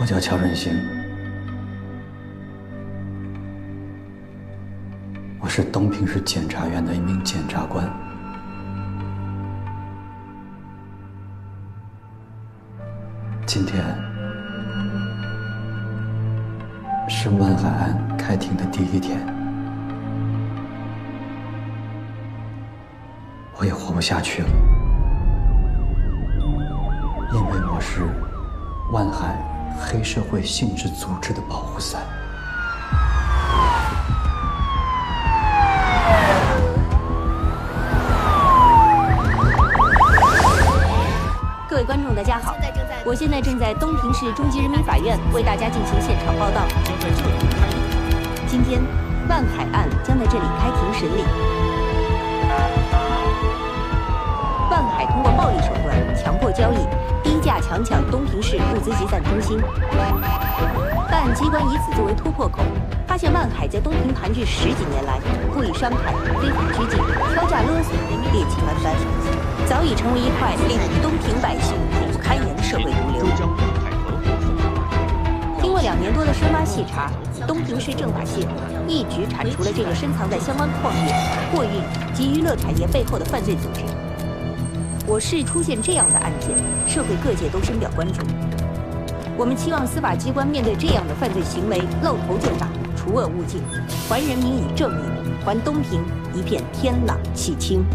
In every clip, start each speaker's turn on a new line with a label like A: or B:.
A: 我叫乔任兴，我是东平市检察院的一名检察官。今天是万海案开庭的第一天，我也活不下去了，因为我是万海黑社会性质组织的保护伞。
B: 各位观众，大家好，我现在正在东平市中级人民法院为大家进行现场报道。今天，万海案将在这里开庭审理。万海通过暴力手段强迫交易，低价强抢东平市物资集散中心。办案机关以此作为突破口，发现万海在东平盘踞10几年来，故意伤害、非法拘禁、挑诈勒索，劣迹斑斑，早已成为一块令东平百姓苦不堪言的社会毒瘤。经过2年多的深挖细查，东平市政法系一举铲除了这个深藏在相关矿业、货运及娱乐产业背后的犯罪组织。我市出现这样的案件，社会各界都深表关注。我们期望司法机关面对这样的犯罪行为，露头就打，除恶务尽，还人民以正义，还东平一片天朗气清。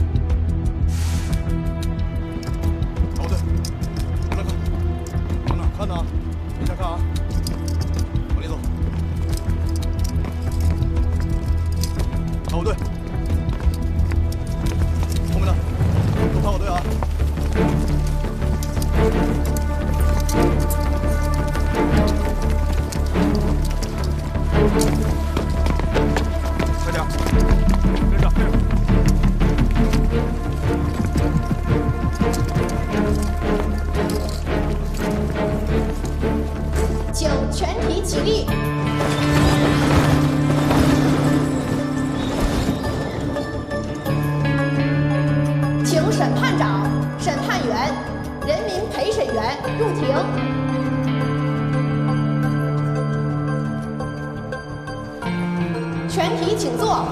C: 好的，往哪看？往哪看呢？往下看啊！往里走。排好队。后面的，都排好队啊！快点，跟上，跟上。
D: 请全体起立。请审判长、审判员、人民陪审员入庭。全体请坐。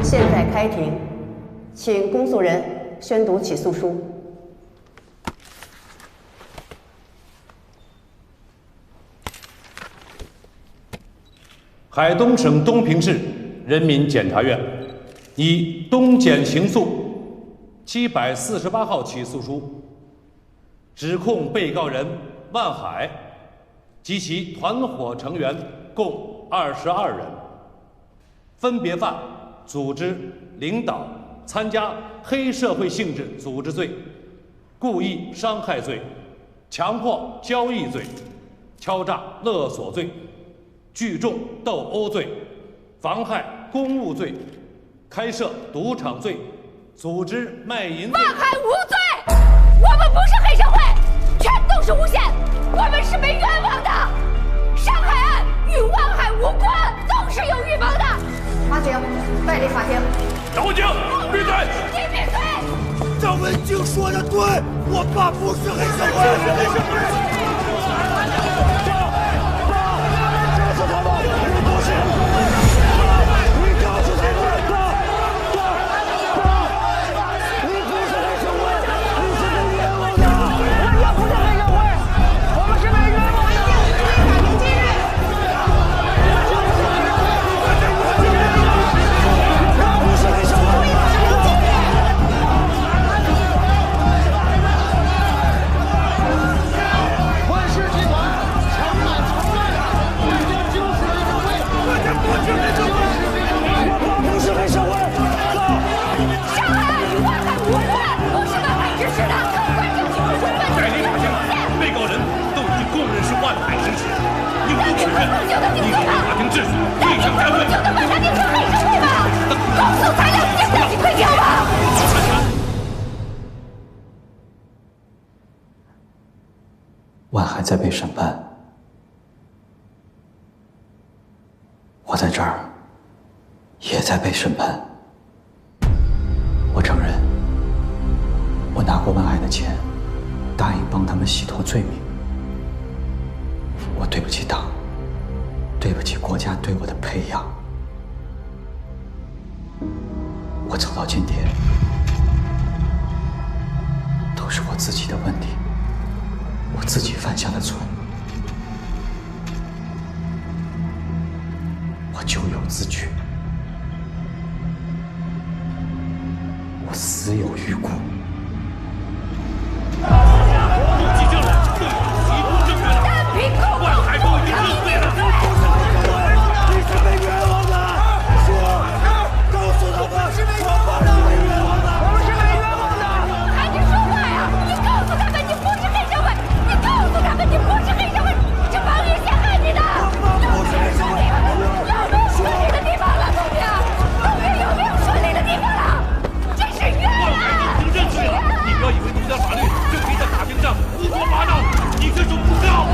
E: 现在开庭，请公诉人宣读起诉书。
F: 海东省东平市人民检察院以东检刑诉748号起诉书，指控被告人万海及其团伙成员共22人，分别犯组织、领导、参加黑社会性质组织罪、故意伤害罪、强迫交易罪、敲诈勒索罪、聚众斗殴罪、妨害公务罪、开设赌场罪、组织卖淫罪。
D: 万海无罪，我们不是黑社会，全都是诬陷，我们是被冤枉的。上海案与万海无关，都是有预谋的。法警，带离法庭。
C: 张文静，闭嘴！
D: 你闭嘴！
C: 张文静说的对，我爸不是黑社会。
G: 万氏集团强
D: 万海无关，不是万海指使的。关键就是无关。
F: 在立法庭，被告人都已经供认是万海指使，你不承认，你给法庭质询，罪行加重。
D: 就能把他定成黑社会吗？公诉材料经不起推敲吗？
A: 万海在被审判，我在这儿也在被审判。我承认，我拿过万海的钱，答应帮他们洗脱罪名。我对不起党，对不起国家对我的培养。我走到今天，都是我自己的问题，我自己犯下的错，我咎由自取，我死有余辜。
F: 目击证人对起诉证据了，万海都已经认罪了。
C: 你是被冤枉的，说，告诉他们是被冤枉的，我们是被冤枉的。
D: 赶紧说话呀！你告诉他们你不是黑社会，你告诉他们你不是黑社会，是王宇陷害你的。有没有顺利的地方了，东平？东平有没有顺利的地方了？这是冤案！
F: 已经认罪了，你不要以为读点法律就可以在法庭上胡说八道，你这种诬告。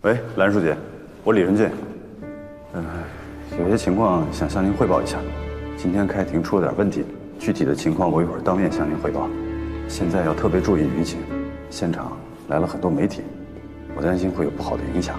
G: 喂，兰书记，我李仁俊。有些情况想向您汇报一下。今天开庭出了点问题，具体的情况我一会儿当面向您汇报。现在要特别注意舆情，现场来了很多媒体，我担心会有不好的影响。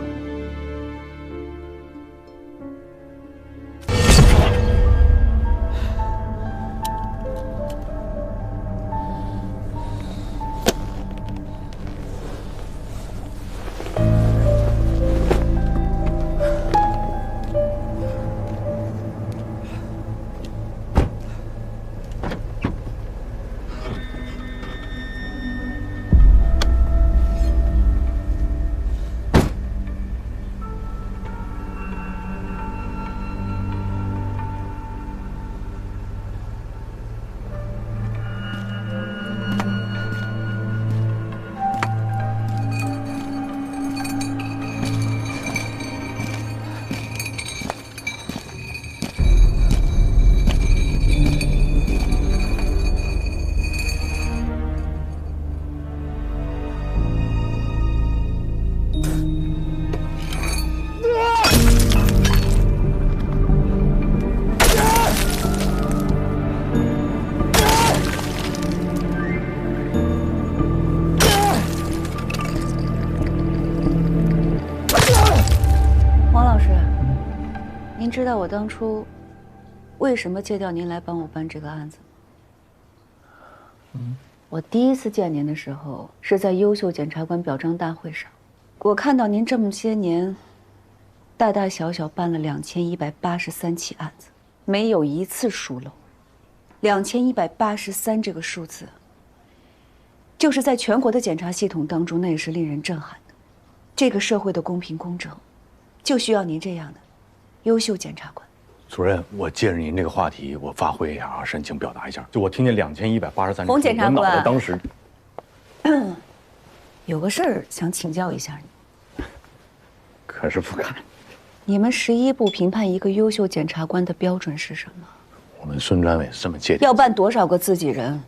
H: 知道我当初为什么借调您来帮我办这个案子吗？我第一次见您的时候是在优秀检察官表彰大会上，我看到您这么些年，大大小小办了2183起案子，没有一次疏漏。2183这个数字，就是在全国的检察系统当中，那也是令人震撼的。这个社会的公平公正，就需要您这样的优秀检察官。
I: 主任，我借着您这个话题，我发挥一下啊，申请表达一下。就我听见2183，
H: 洪检察官，
I: 我脑袋当时
H: 有个事儿想请教一下你。
I: 可是不敢。
H: 你们11部评判一个优秀检察官的标准是什么？
I: 我们孙专委这么界定。
H: 要办多少个自己人，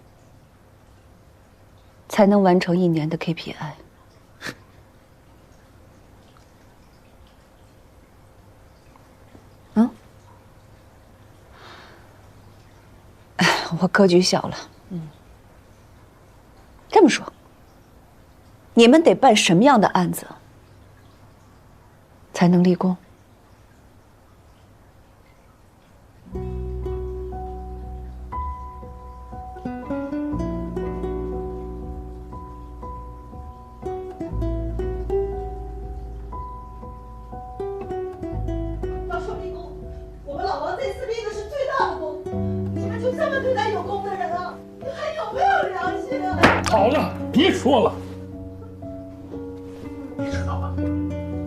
H: 才能完成1年的 KPI？我格局小了，这么说，你们得办什么样的案子才能立功？
J: 要说立功，我们老王这次立的是最大的功。好了，别说了。你知道吗？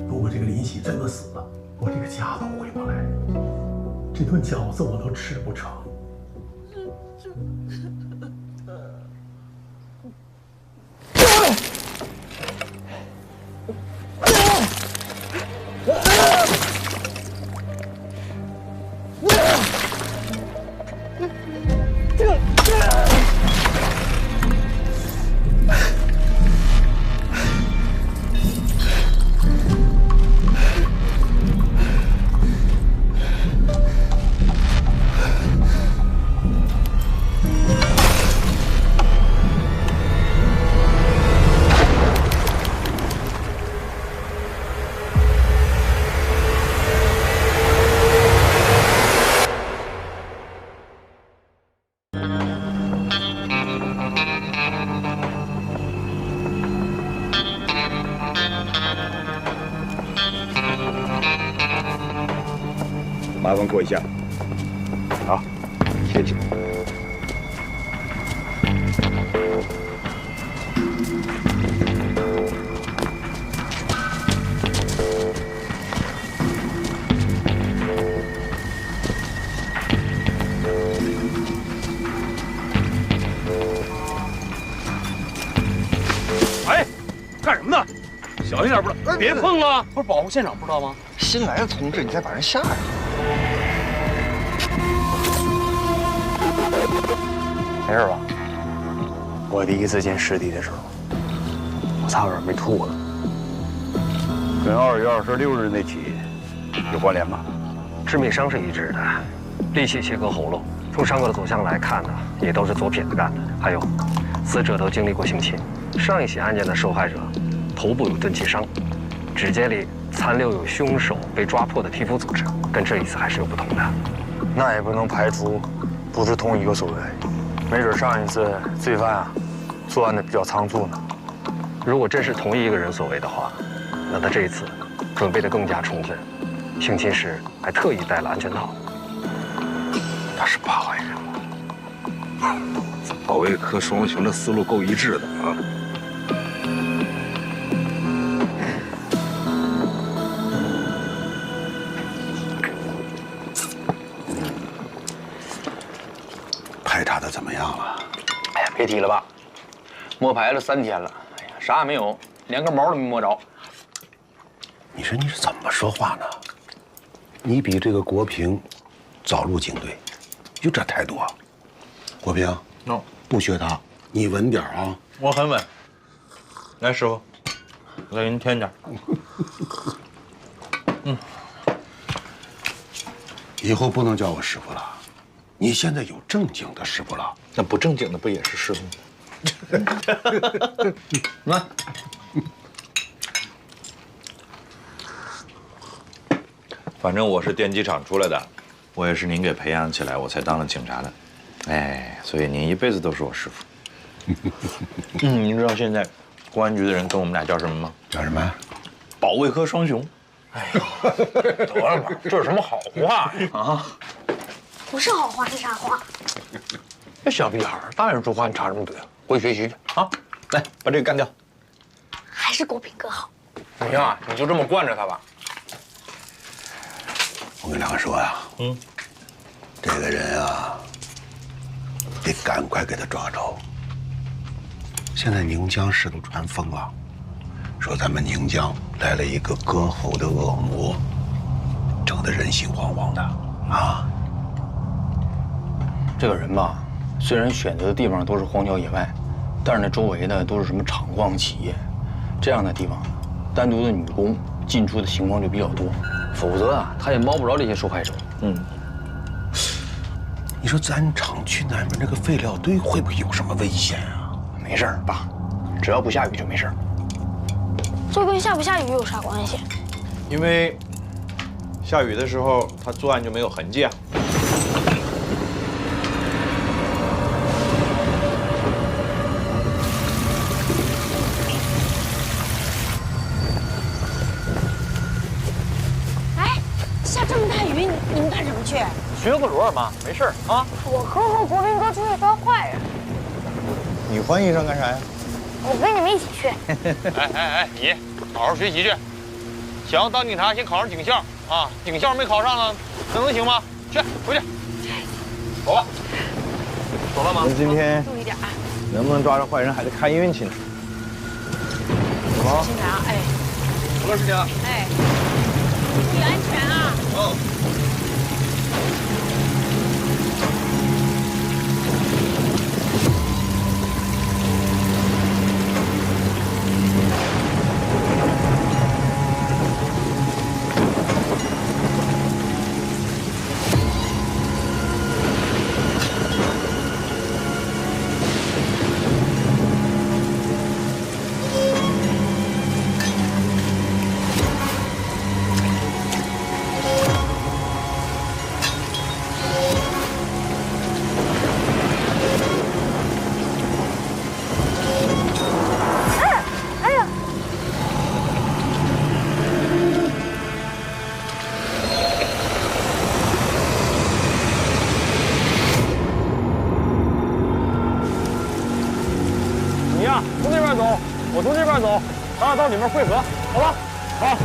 J: 如果这个林喜真的死了，我这个家都回不来，这顿饺子我都吃不成。
K: 麻烦过一下。好，谢谢。
J: 哎，干什么呢？小心点，不是？别碰啊！
L: 不是保护现场，不知道吗？新来的同志，你再把人吓着。没事吧？我第一次见尸体的时候，我差点没吐了。
K: 跟2月26日那起有关联吗？
L: 致命伤是一致的，利器切割喉咙。从伤口的走向来看呢，也都是左撇子干的。还有，死者都经历过性侵。上一起案件的受害者头部有钝器伤，指尖里残留有凶手被抓破的皮肤组织，跟这一次还是有不同的。
M: 那也不能排除不是同一个所为，没准上一次罪犯啊作案的比较仓促呢。
L: 如果真是同一个人所为的话，那他这一次准备的更加充分，性侵时还特意戴了安全套。
M: 他是怕坏人吗？保卫科双雄的思路够一致的啊。
K: 排查的怎么样了？
L: 哎呀，别提了吧，摸排了3天了，哎呀，啥也没有，连根毛都没摸着。
K: 你说你是怎么说话呢？你比这个国平早入警队，就这态度啊？国平，不学他，你稳点啊！
I: 我很稳。来，师傅，我再给您添点。
K: 以后不能叫我师傅了，你现在有正经的师傅了。
I: 那不正经的不也是师傅吗？来。反正我是电机厂出来的，我也是您给培养起来，我才当了警察的。哎，所以您一辈子都是我师傅。您知道现在公安局的人跟我们俩叫什么吗？
K: 叫什么？
I: 保卫科双雄。
L: 哎呦，得了吧，这是什么好话呀？啊，
D: 不是好话是啥话？
L: 这小屁孩，大人说话你插什么嘴啊？回去学习去啊！
I: 来，把这个干掉。
D: 还是国平哥好。
L: 你呀，你就这么惯着他吧。
K: 我跟两个说呀，这个人啊，得赶快给他抓着。现在宁江市都传疯了，说咱们宁江来了一个割喉的恶魔，整得人心惶惶的啊。
L: 这个人吧，虽然选择的地方都是荒郊野外，但是那周围呢都是什么厂矿企业，这样的地方，单独的女工进出的情况就比较多，否则啊，他也猫不着这些受害者。
K: 你说咱厂区南边这个废料堆会不会有什么危险啊？
L: 没事儿，爸，只要不下雨就没事儿。
D: 这跟下不下雨有啥关系？
I: 因为下雨的时候，他作案就没有痕迹啊。
D: 哎，下这么大雨，你们干什么去？
L: 学个螺嘛，没事儿啊。
D: 我哥和国平哥出去抓坏人。
N: 你换衣裳干啥呀？
D: 我跟你们一起去。
M: 哎，你好好学习去，想当警察先考上警校啊！警校没考上了，那能行吗？去，回去。走吧。走了吗？
N: 我们今天
D: 注意点啊！
N: 能不能抓着坏人还得看运气呢。怎么？
D: 新长，哎，
M: 什么事情啊？
D: 哎，注意安全啊！
M: 哦。
L: 从那边走，我从这边走，咱俩到里面汇合，好吧？好。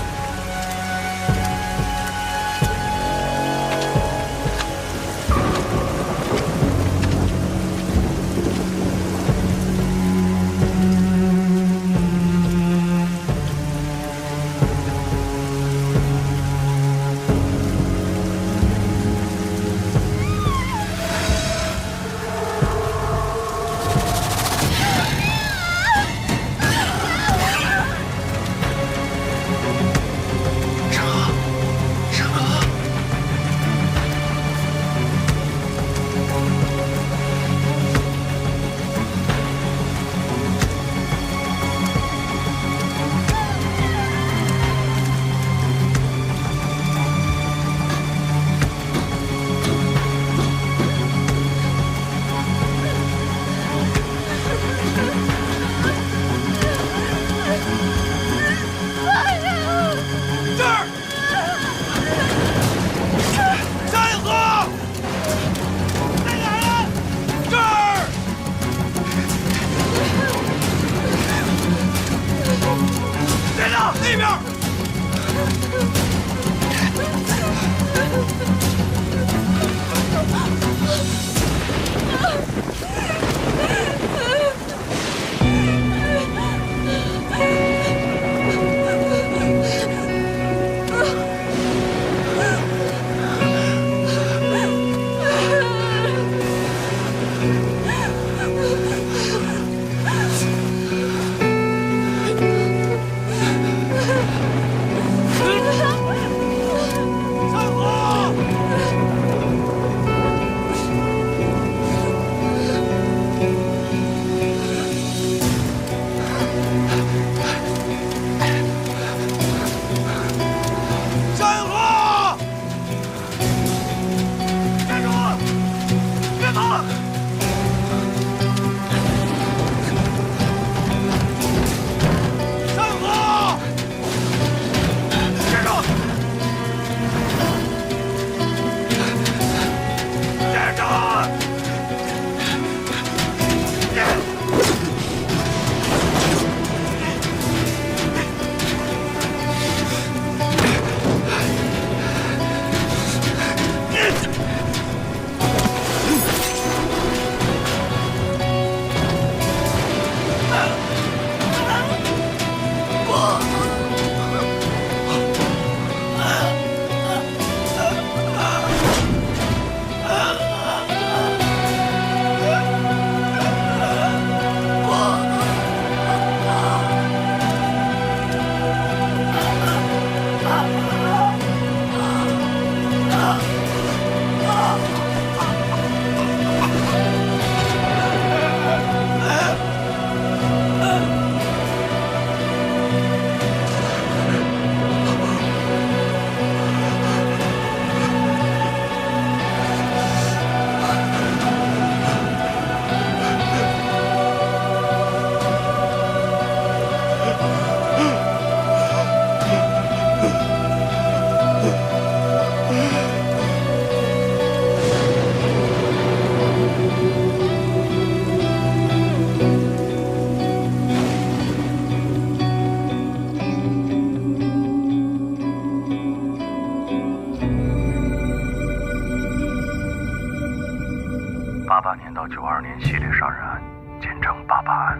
O: 88年到92年系列杀人案，简称88案，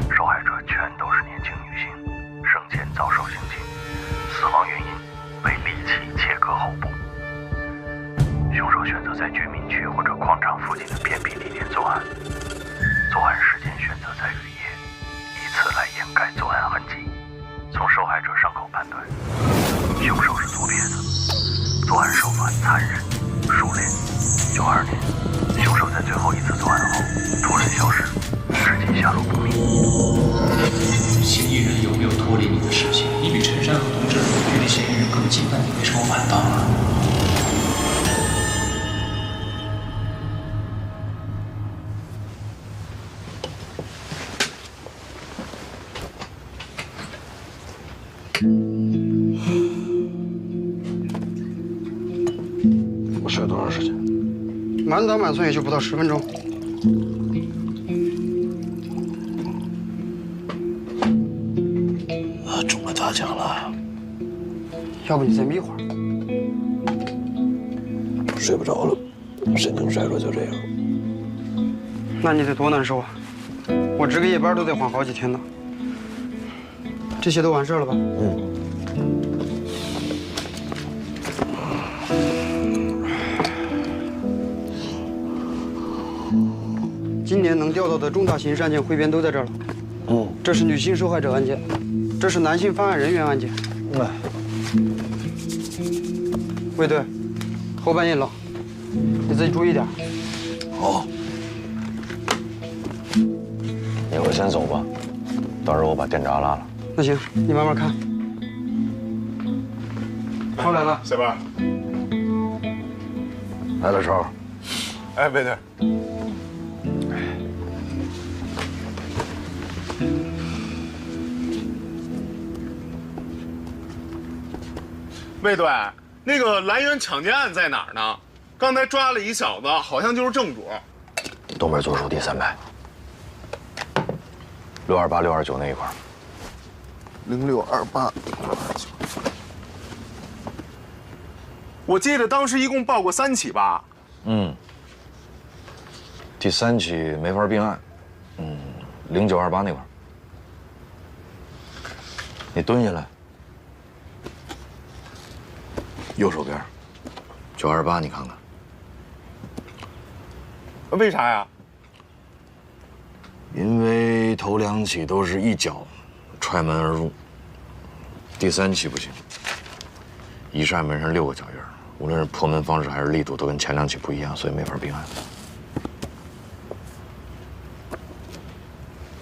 O: 受害者全都是年轻女性，生前遭受性侵，死亡原因为利器切割喉部。凶手选择在居民区或者矿场附近的偏僻地点作案，作案时间选择在雨夜，以此来掩盖作案痕迹。从受害者伤口判断，凶手是左撇子，作案手法残忍熟练。92年，凶手在最后一次作案后突然消失，至今下落不明。
A: 嫌疑人有没有脱离你的视线？你比陈山和童志远离嫌疑人更近，但你为什么晚到了？
P: 我睡了多长时间？
Q: 满打满算也就不到10分钟。
P: 中了大奖了。
Q: 要不你再眯会儿。
P: 睡不着了，神经衰弱就这样。
Q: 那你得多难受啊！我值个夜班都得缓好几天呢。这些都完事了吧？今年能调到的重大刑事案件汇编都在这儿了。这是女性受害者案件，这是男性犯案人员案件。卫队，后半夜冷，你自己注意点。
P: 好。你我先走吧，到时候我把电闸拉了。
Q: 那行，你慢慢看。超来了，
R: 小班。
P: 来了，超。
R: 哎，卫队。卫队，那个兰园抢劫案在哪儿呢？刚才抓了一小子，好像就是正主。
P: 东边左手第3排，628、629那一块。
R: 0628。我记得当时一共报过3起吧？
P: 第3起没法并案，0928那块。你蹲下来。右手边，928，你看看。
R: 为啥呀？
P: 因为头2起都是一脚踹门而入，第3起不行。一扇门上6个脚印，无论是破门方式还是力度，都跟前2起不一样，所以没法并案。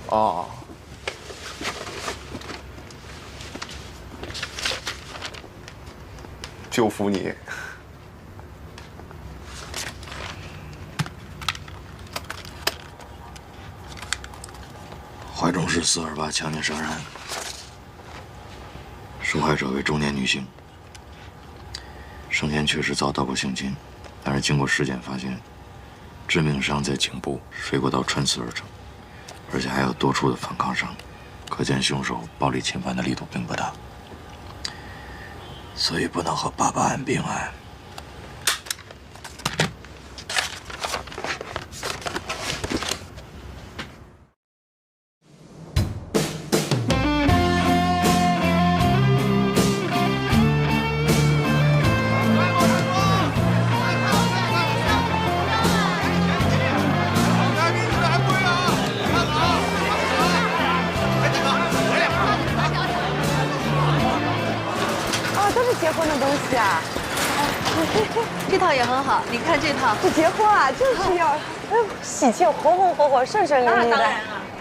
R: 哦。就服你。
P: 怀中市428强奸杀人案，受害者为中年女性，生前确实遭到过性侵，但是经过尸检发现，致命伤在颈部，水果刀穿刺而成，而且还有多处的反抗伤，可见凶手暴力侵犯的力度并不大。所以不能和88案并案。
S: 结婚的东西啊，
H: 这套也很好，你看这套。
S: 这结婚啊，就是要，喜庆，红红火火，顺顺利利的。
H: 当然了，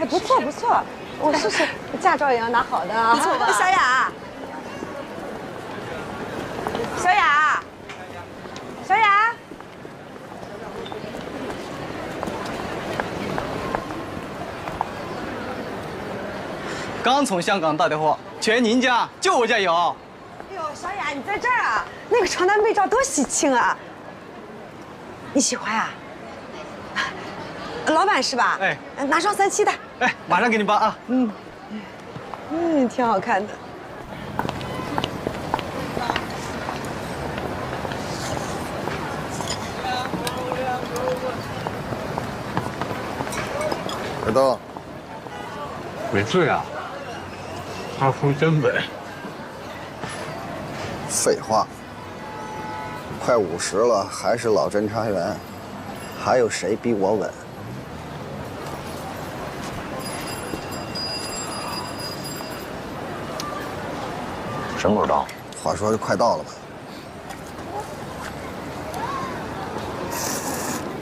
S: 哎，不错不错，我试试，驾照也要拿好的啊。
H: 不错吧？
S: 小雅，小雅，小雅，
T: 刚从香港带的货，全您家，就我家有。
S: 哎呦，小雅，你在这儿啊？那个床单被罩多喜庆啊！你喜欢啊？老板是吧？
T: 哎，
S: 拿双37的。
T: 哎，马上给你包啊。
S: 挺好看的。
K: 尔东，
N: 没醉啊？阿福真稳。
K: 废话，快50了，还是老侦查员，还有谁比我稳？
N: 什么时候到？
K: 话说就快到了吧？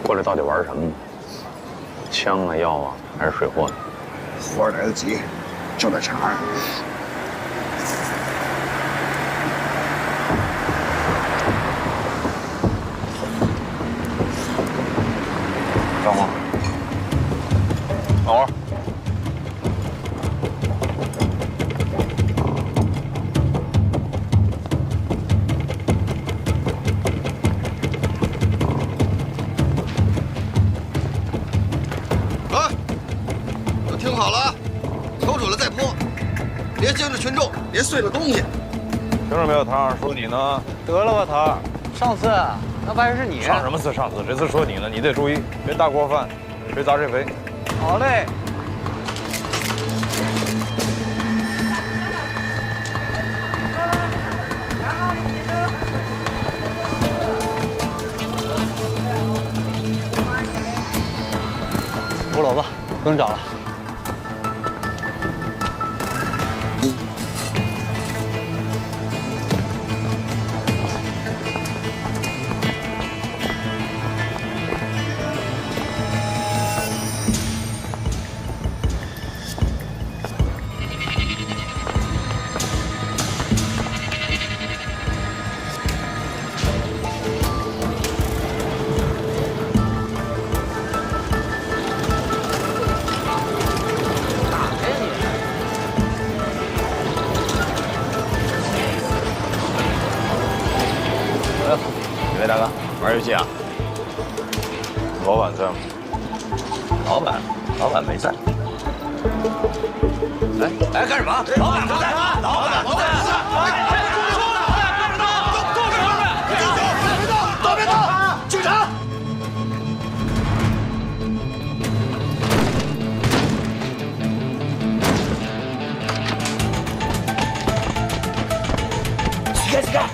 N: 过来到底玩什么呢？枪啊、药啊，还是水货呢？
K: 活来得及，就在茬儿。
N: 等会儿，等会儿。
K: 来，都听好了啊！瞅准了再泼，别惊着群众，别碎了东西。
N: 听着没有，唐儿，说你呢？
T: 得了吧，唐儿，上次那不还是你？
N: 上什么次？上次这次说你呢，你得注意，别大锅饭，别砸谁肥。
T: 好嘞。5楼吧，不用找了。
N: 几位大哥，玩游戏啊？老板在吗？
P: 老板没在。哎，干什么？老板不在，老板不在。
K: 别动！警察！
C: 起开！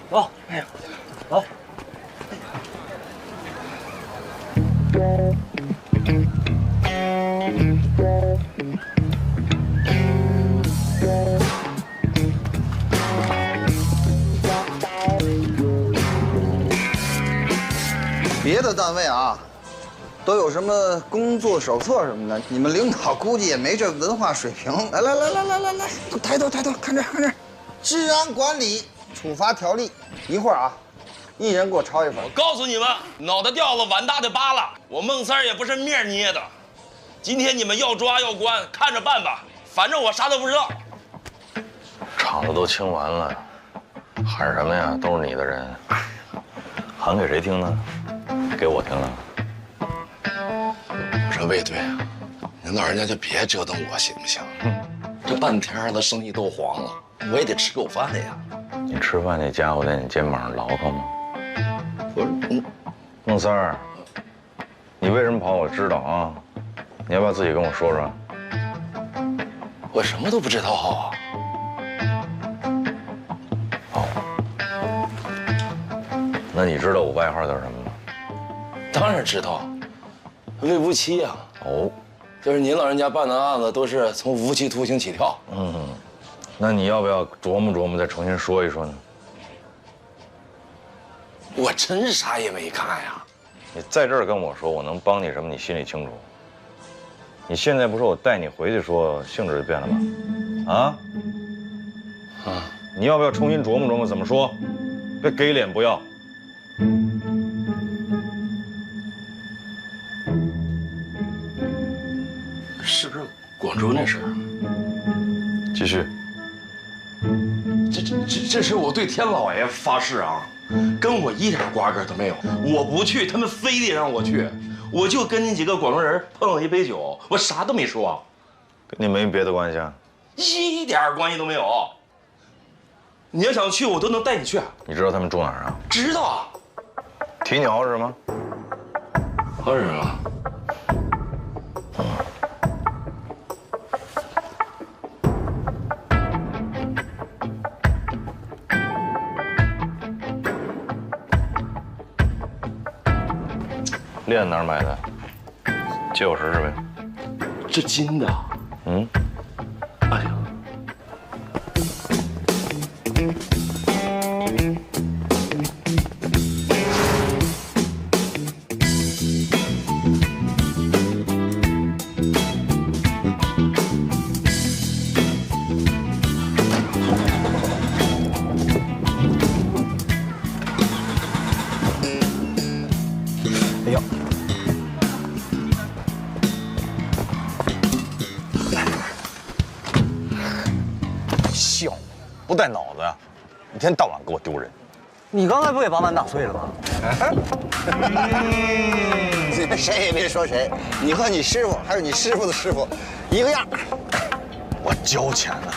T: 走，走。
K: 别的单位啊，都有什么工作手册什么的，你们领导估计也没这文化水平。来，抬头，看这儿，治安管理处罚条例，一会儿啊，一人给我抄一份。
U: 我告诉你们，脑袋掉了，碗大的扒拉。我孟三儿也不是面捏的，今天你们要抓要关，看着办吧，反正我啥都不知道。
I: 场子都清完了，喊什么呀？都是你的人，喊给谁听呢？给我听了。
P: 我说魏队，您老人家就别折腾我行不行？这半天了，生意都黄了，我也得吃口饭呀。
I: 你吃饭那家伙在你肩膀上牢靠吗？
P: 不是，
I: 孟三儿，你为什么跑？我知道啊，你要不要自己跟我说说？
P: 我什么都不知道啊。
I: 那你知道我外号叫什么吗？
P: 当然知道，
U: 魏无期呀。
I: 哦，
U: 就是您老人家办的案子都是从无期徒刑起跳。
I: 那你要不要琢磨琢磨，再重新说一说呢？
U: 我真啥也没干呀。
I: 你在这儿跟我说，我能帮你什么？你心里清楚。你现在不是我带你回去说，性质就变了吗？啊？你要不要重新琢磨琢磨怎么说？别给脸不要。
U: 是不是广州那事儿？
I: 继续。
U: 这是我对天老爷发誓啊，跟我一点瓜葛都没有。我不去，他们非得让我去，我就跟你几个广州人碰了一杯酒，我啥都没说。
I: 跟你没别的关系啊？
U: 一点关系都没有。你要想去，我都能带你去。
I: 你知道他们住哪儿啊？
U: 知道啊。
I: 提你好使吗？
U: 好使啊。
I: 链哪儿买的？借我试试呗。
U: 这金的。哎呀。
T: 哎呦，
I: 笑，不带脑子呀！一天到晚给我丢人。
T: 你刚才不也把碗打碎了吗？
B: 谁也别说谁，你和你师傅还有你师傅的师傅，一个样。
I: 我交钱了。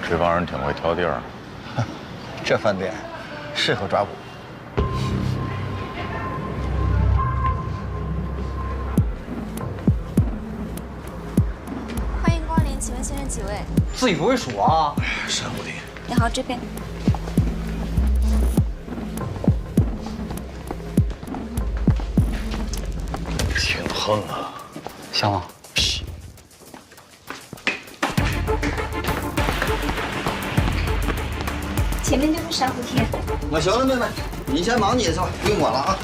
I: 这帮人挺会挑地儿，
B: 这饭店适合抓捕。
V: 欢迎光临，请问先生几位？
T: 自己不会数啊？
U: 山无敌。
V: 你好，这边。
I: 挺横啊，
T: 香吗？
V: 前面就是珊瑚天。
B: 我行了，妹妹，你先忙你的去吧，不用管了啊。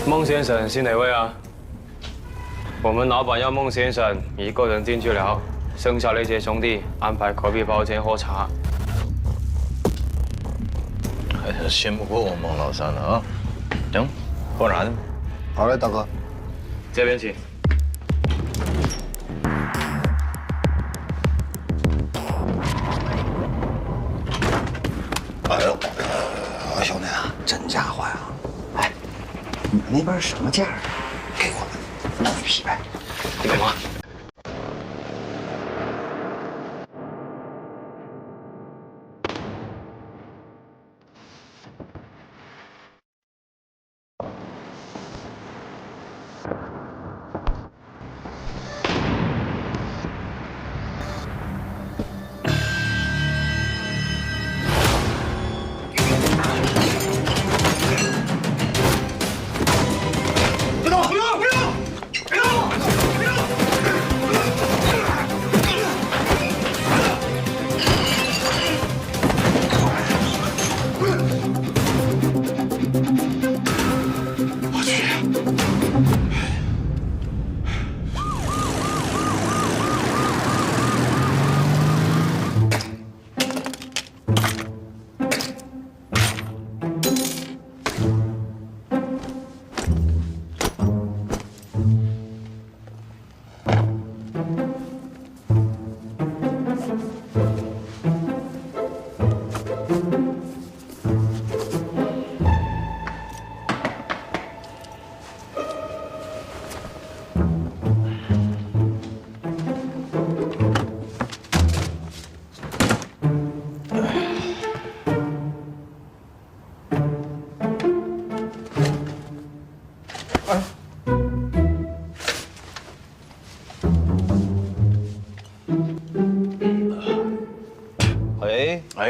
L: 孟先生是哪位啊？我们老板要孟先生一个人进去了，剩下那些兄弟安排隔壁包间喝茶。
I: 还是信不过我孟老三的啊！行，喝啥呢？
B: 好嘞，大哥。
L: 这边请。
B: 哎呦，兄弟啊，真家伙呀！哎，你们那边什么价？给我们弄一批呗。
L: 你干嘛？
C: 别动！别动！别动！别动！别动！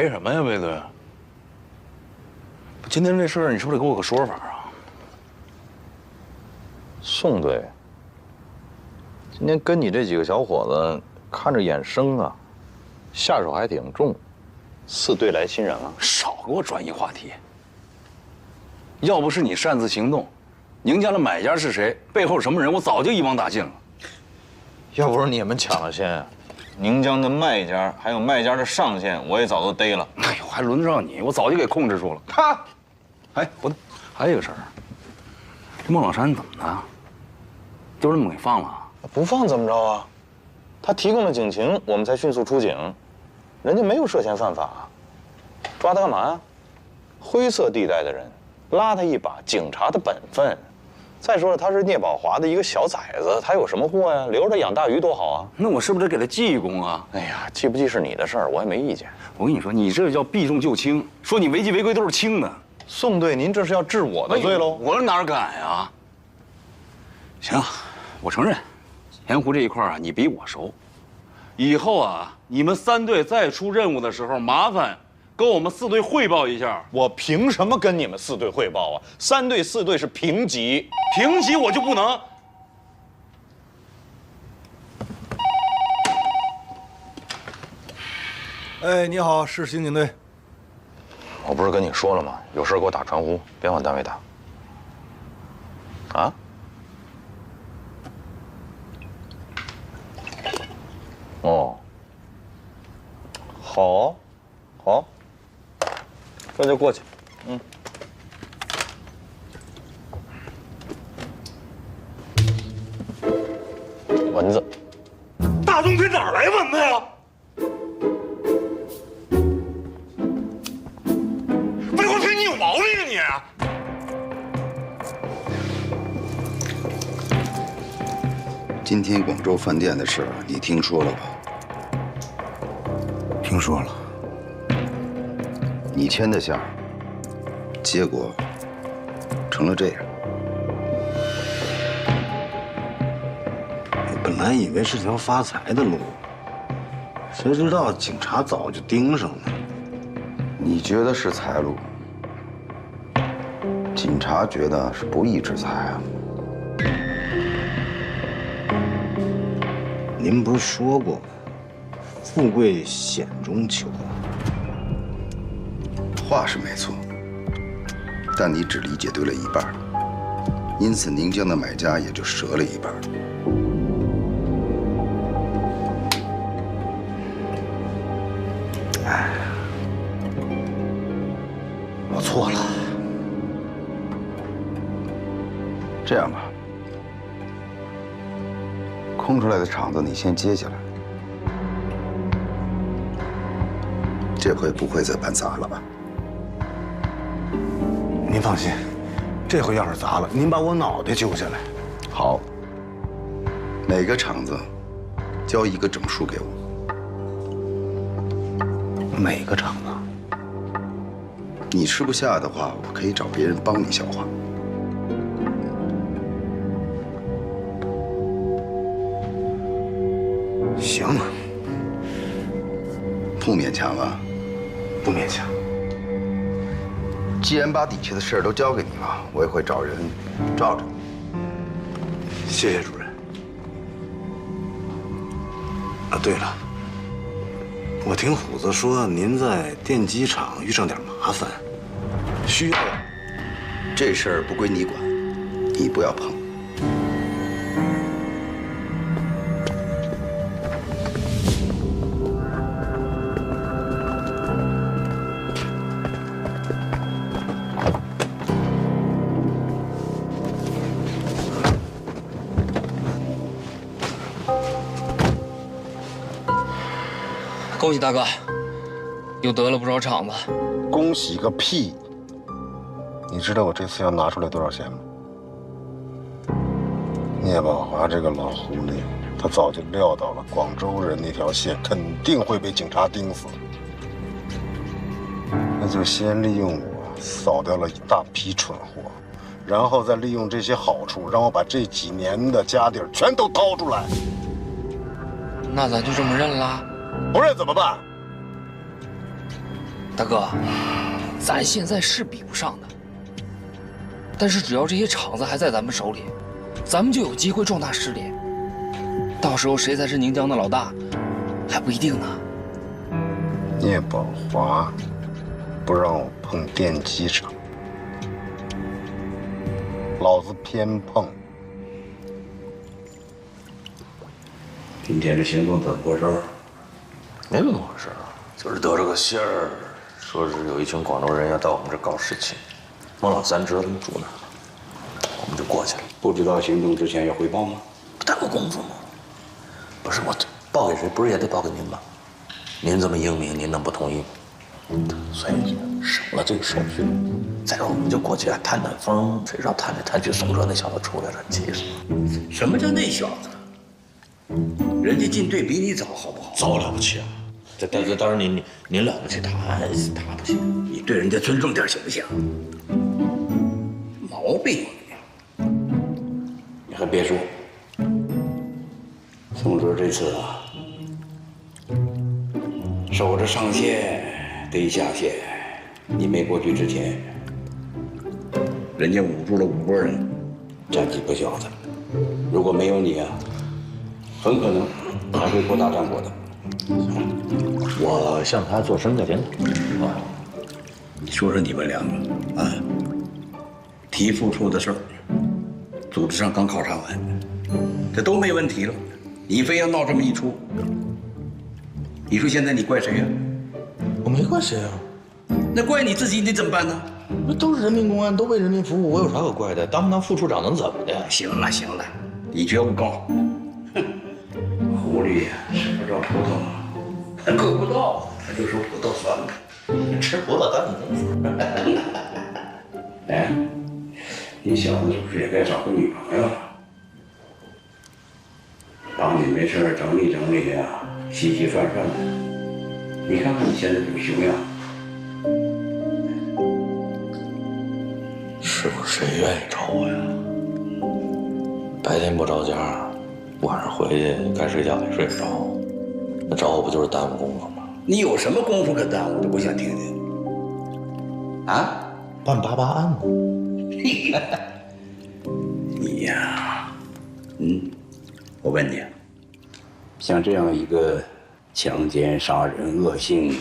I: 白什么呀，魏队？今天这事儿，你是不是得给我个说法啊？
N: 宋队，今天跟你这几个小伙子看着眼生啊，下手还挺重。4队来新人了，
I: 少给我转移话题。要不是你擅自行动，宁家的买家是谁，背后什么人，我早就一网打尽了。
N: 要不是你们抢了先，宁江的卖家还有卖家的上线，我也早都逮了。
I: 哎呦，还轮得上你？我早就给控制住了。看，哎，不对，还有一个事儿，这孟老山怎么的？就这么给放了？
N: 不放怎么着啊？他提供了警情，我们才迅速出警，人家没有涉嫌犯法，抓他干嘛呀？灰色地带的人，拉他一把，警察的本分。再说了，他是聂宝华的一个小崽子，他有什么祸呀？留着养大鱼多好啊！
I: 那我是不是得给他记一功啊？
N: 哎呀，记不记是你的事儿，我也没意见。
I: 我跟你说，你这叫避重就轻，说你违纪违规都是轻的。
N: 宋队，您这是要治我的罪喽？
I: 我哪敢呀？行，我承认，盐湖这一块啊，你比我熟。以后啊，你们3队再出任务的时候，麻烦跟我们4队汇报一下。
N: 我凭什么跟你们4队汇报啊？3队、4队是平级，
I: 平级我就不能。
E: 哎，你好，是刑警队。
N: 我不是跟你说了吗？有事给我打传呼，别往单位打。啊？哦。好，好。这就过去。嗯。蚊子。
C: 大冬天哪儿来蚊子呀？魏国平，你有毛病啊你！
B: 今天广州饭店的事你听说了吧？
K: 听说了。
B: 你签的下，结果成了这样。
K: 我本来以为是条发财的路，谁知道警察早就盯上了。
B: 你觉得是财路，警察觉得是不义之财啊。
K: 您不是说过，富贵险中求？
B: 话是没错，但你只理解对了一半，因此宁江的买家也就折了一半。哎，我错了。这样吧，空出来的场子你先接下来，这回不会再办砸了吧？
K: 您放心，这回要是砸了，您把我脑袋揪下来。
B: 好，每个场子交一个整数给我。
K: 每个场子，
B: 你吃不下的话，我可以找别人帮你消化。
K: 行，
B: 不勉强吧？
K: 不勉强。
B: 既然把底下的事儿都交给你了，我也会找人罩着你。
K: 谢谢主任。啊，对了，我听虎子说您在电机厂遇上点麻烦，需要。
B: 这事儿不归你管，你不要碰。
F: 恭喜大哥，又得了不少场子。
K: 恭喜个屁！你知道我这次要拿出来多少钱吗？聂宝华这个老狐狸，他早就料到了广州人那条线肯定会被警察盯死，那就先利用我扫掉了一大批蠢货，然后再利用这些好处，让我把这几年的家底儿全都掏出来。
F: 那咱就这么认了？
K: 不认怎么办？
F: 大哥，咱现在是比不上的，但是只要这些厂子还在咱们手里，咱们就有机会壮大势力。到时候谁才是宁江的老大，还不一定呢。
K: 聂宝华不让我碰电机厂，老子偏碰。
G: 今天这行动怎么回事？
I: 没怎么回事，就是得了个信儿，说是有一群广州人要到我们这搞事情。孟老三知道他们住哪，我们就过去了。
G: 不知道行动之前要汇报吗？
I: 不耽误功夫吗？不是我报给谁，不是也得报给您吗？您这么英明，您能不同意吗？所以省了这个手续。再说我们就过去探探风，谁知道探来探去，宋哲那小子出来了，急死了。
G: 什么叫那小子？人家进队比你早，好不好？
I: 早了不起啊！这当然您了不起，他不行。
G: 你对人家尊重点行不行？毛病！你还别说，宋哲这次啊，守着上线得下线。你没过去之前，人家捂住了5拨人，战绩不小的。如果没有你啊，很可能还会扩大战果的。
I: 我向他做声点头。
G: 啊，你说说你们两个啊，提付出的事儿，组织上刚考察完，这都没问题了，你非要闹这么一出，你说现在你怪谁呀？
I: 我没怪谁啊。
G: 那怪你自己，你怎么办呢？
I: 那都是人民公安，都为人民服务，我有啥可怪的？当不当副处长能怎么的？
G: 行了行了，你觉悟高。哼，狐狸吃不着葡萄，够不到，他就说葡萄酸了。
I: 吃葡萄当你能服？
G: 哎，你小子是不是也该找个女朋友了？帮你没事整理整理呀，洗洗涮涮的。你看看你现在这个熊样。
I: 师傅，谁愿意找我呀？白天不着家，晚上回去该睡觉也睡不着，那找我不就是耽误功夫吗？
G: 你有什么功夫可耽误的？我想听听。啊？
I: 办88案呢。
G: 你呀，我问你，像这样一个强奸、杀人、恶性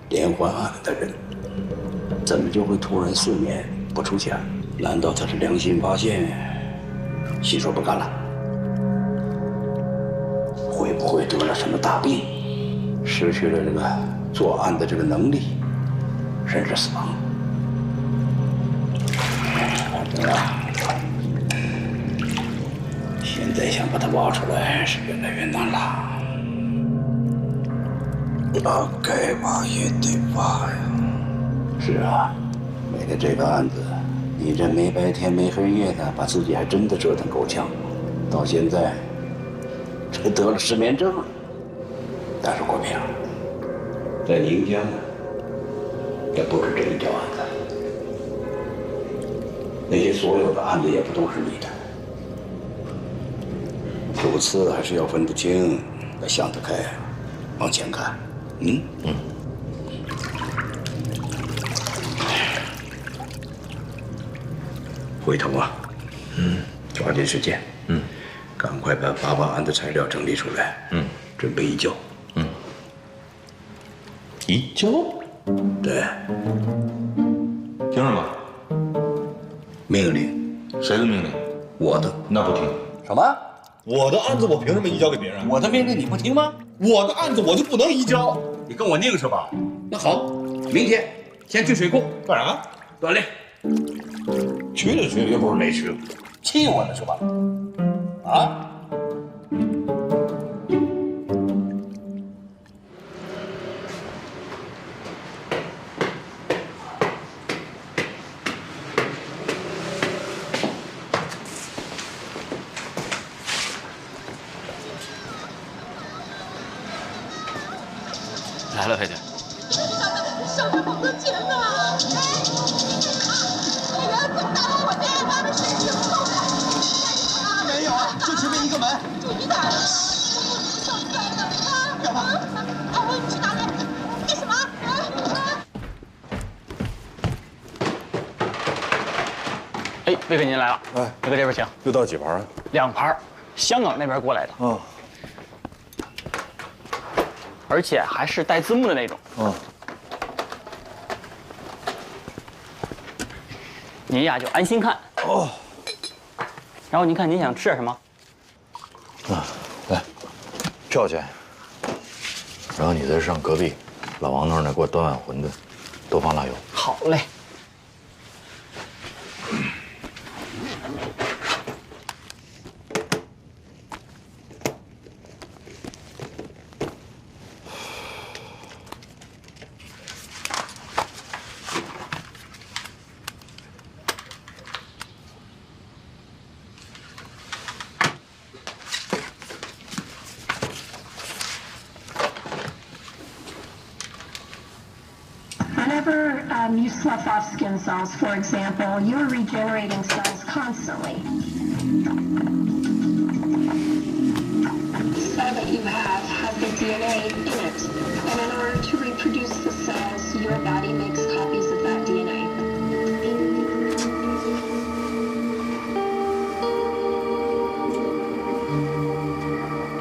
G: 连环案的人，怎么就会突然4年不出现？难道他是良心发现，心说不干了？会不会得了什么大病，失去了这个作案的这个能力，甚至死亡？反正啊，现在想把他挖出来是越来越难了。那该挖也得挖呀。是啊，为了这个案子，你这没白天没黑夜的，把自己还真的折腾够呛。到现在，这得了失眠症了。但是国平，在宁江呢，这不是这一条案子。那些所有的案子也不都是你的，主次还是要分得清，要想得开，往前看。回头啊，抓紧时间，赶快把88案的材料整理出来，准备移交。
I: 移交？
G: 对。
I: 凭什么？
G: 命令。
I: 谁的命令？
G: 我的。
I: 那不听。
G: 什么？
I: 我的案子我凭什么移交给别人？
G: 我的命令你不听吗？
I: 我的案子我就不能移交？
G: 你跟我拧是吧？那好，明天先去水库
I: 干啥？
G: 锻炼。
I: 去了去了，又不是没去过。
G: 气我呢是吧？啊？
F: 来了，佩姐。
C: 上面好多钱呢！哎呀，怎么打到我这个妈的身上了？没有啊，就前面一个门。就一个。上在哪儿啊？干嘛？啊，你去哪里？干什么？啊？
T: 魏哥您来了，
I: 哎，
T: 魏哥这边请。
I: 又到几盘啊
T: ？2盘，香港那边过来的。
I: 哦。
T: 而且还是带字幕的那种。
I: 哦。
T: 您呀就安心看。
I: 哦。
T: 然后您看您想吃点什么？
I: 啊，来，票钱。然后你再上隔壁老王那儿呢，给我端碗馄饨，多放辣油。
T: 好嘞。
D: Whenever you slough off skin cells, for example, you are regenerating cells constantly. The cell that you have has the DNA in it, and in order to reproduce the cells, your body makes copies of that DNA.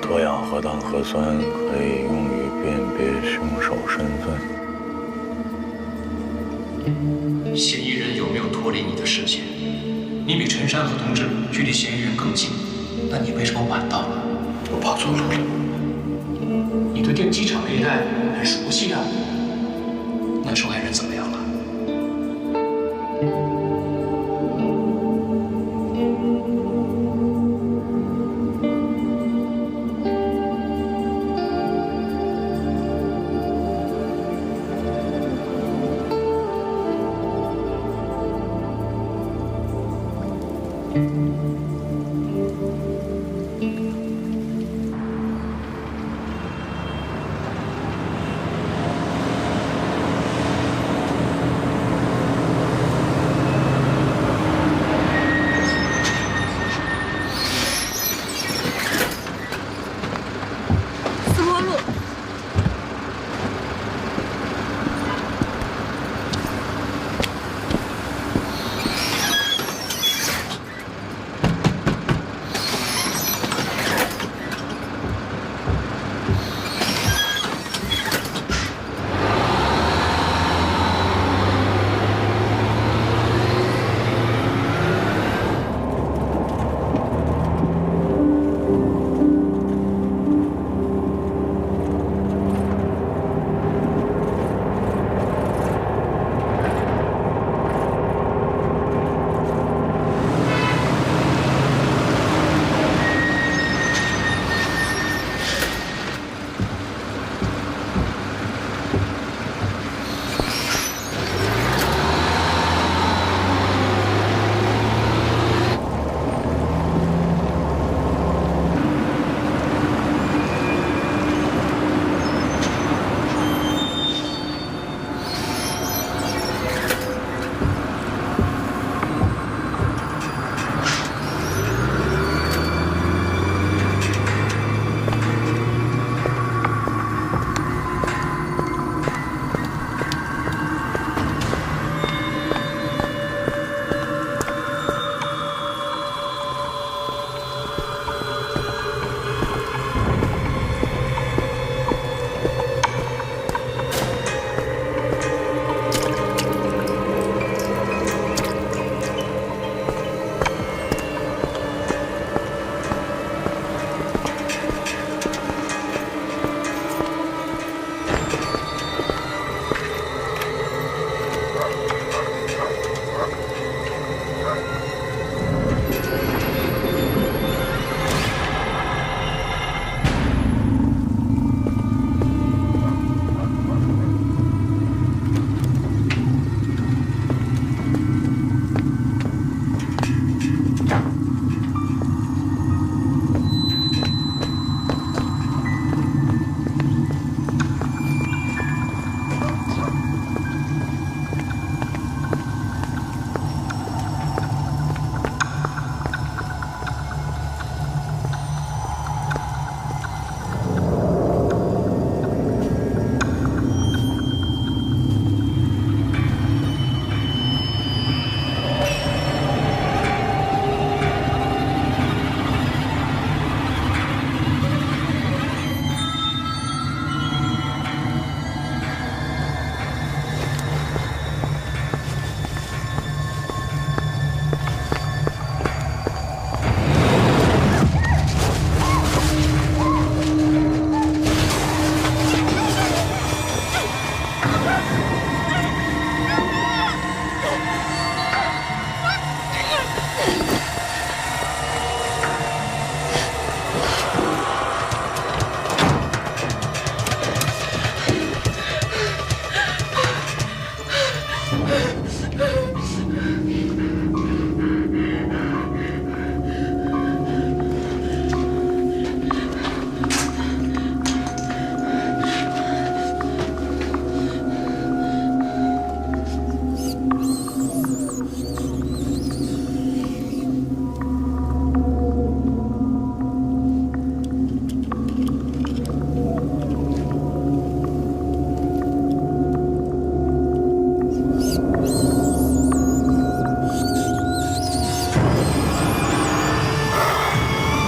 I: 多氧核糖核酸可以用于辨别凶手身份。
J: 嫌疑人有没有脱离你的视线？你比陈山和同志距离嫌疑人更近，那你为什么晚到了？
I: 我跑错路了。
J: 你对电机厂那一带很熟悉啊。那受害人怎么样了？